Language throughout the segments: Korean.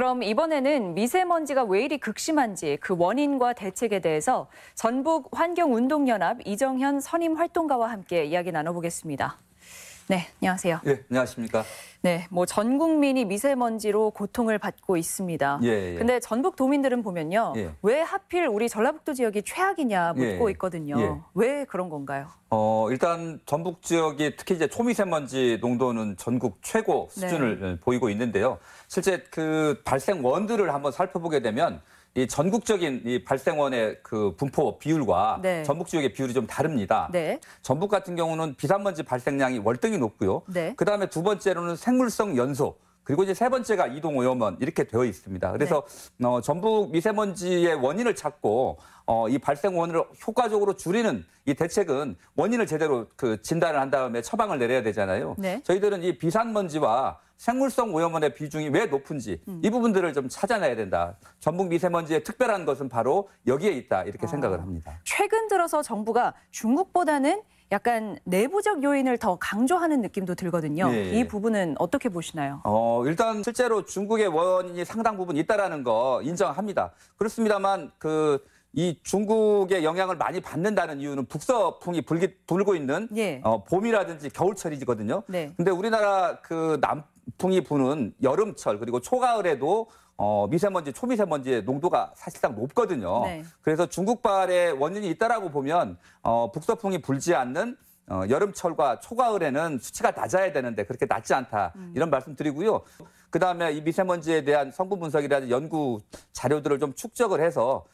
그럼 이번에는 미세먼지가 왜 이리 극심한지 그 원인과 대책에 대해서 전북 환경운동연합 이정현 선임활동가와 함께 이야기 나눠보겠습니다. 네, 안녕하세요. 예, 안녕하십니까. 네, 전 국민이 미세먼지로 고통을 받고 있습니다. 근데 전북 도민들은 보면요. 왜 하필 우리 전라북도 지역이 최악이냐 묻고 있거든요. 왜 그런 건가요? 일단 전북 지역이 특히 이제 초미세먼지 농도는 전국 최고 수준을 보이고 있는데요. 실제 그 발생원들을 한번 살펴보게 되면 이 전국적인 이 발생원의 그 분포 비율과 전북 지역의 비율이 좀 다릅니다. 전북 같은 경우는 비산먼지 발생량이 월등히 높고요. 그다음에 두 번째로는 생물성 연소, 그리고 이제 세 번째가 이동오염원 이렇게 되어 있습니다. 그래서 전북 미세먼지의 원인을 찾고 이 발생원을 효과적으로 줄이는 이 대책은 원인을 제대로 그 진단을 한 다음에 처방을 내려야 되잖아요. 저희들은 이 비산먼지와 생물성 오염원의 비중이 왜 높은지 이 부분들을 좀 찾아내야 된다. 전북 미세먼지의 특별한 것은 바로 여기에 있다 이렇게 생각을 합니다. 최근 들어서 정부가 중국보다는 약간 내부적 요인을 더 강조하는 느낌도 들거든요. 이 부분은 어떻게 보시나요? 일단 실제로 중국의 원인이 상당 부분 있다라는 거 인정합니다. 그렇습니다만 이 중국의 영향을 많이 받는다는 이유는 북서풍이 불고 있는 봄이라든지 겨울철이거든요. 근데 우리나라 그 남풍이 부는 여름철 그리고 초가을에도 미세먼지, 초미세먼지의 농도가 사실상 높거든요. 그래서 중국발의 원인이 있다라고 보면 북서풍이 불지 않는 여름철과 초가을에는 수치가 낮아야 되는데 그렇게 낮지 않다 이런 말씀 드리고요. 그다음에 이 미세먼지에 대한 성분 분석이라든지 연구 자료들을 좀 축적을 해서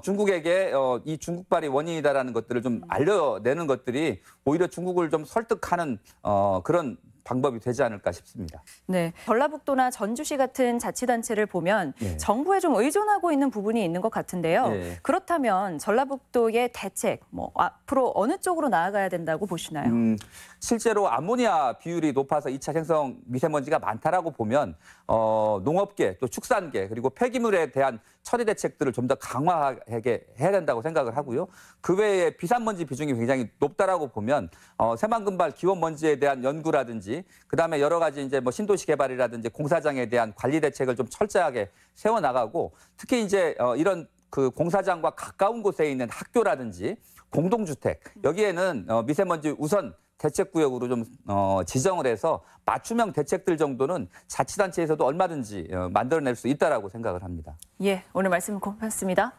중국에게 이 중국발이 원인이다라는 것들을 좀 알려내는 것들이 오히려 중국을 좀 설득하는 그런 방법이 되지 않을까 싶습니다. 네, 전라북도나 전주시 같은 자치단체를 보면 정부에 좀 의존하고 있는 부분이 있는 것 같은데요. 그렇다면 전라북도의 대책, 앞으로 어느 쪽으로 나아가야 된다고 보시나요? 실제로 암모니아 비율이 높아서 2차 생성 미세먼지가 많다라고 보면 농업계, 또 축산계, 그리고 폐기물에 대한 처리 대책들을 좀 더 강화하게 해야 된다고 생각을 하고요. 그 외에 비산먼지 비중이 굉장히 높다라고 보면 새만금발 기원먼지에 대한 연구라든지 그다음에 여러 가지 이제 신도시 개발이라든지 공사장에 대한 관리 대책을 좀 철저하게 세워 나가고 특히 이제 이런 그 공사장과 가까운 곳에 있는 학교라든지 공동주택 여기에는 미세먼지 우선 대책구역으로 좀 지정을 해서 맞춤형 대책들 정도는 자치단체에서도 얼마든지 만들어낼 수 있다라고 생각을 합니다. 오늘 말씀 고맙습니다.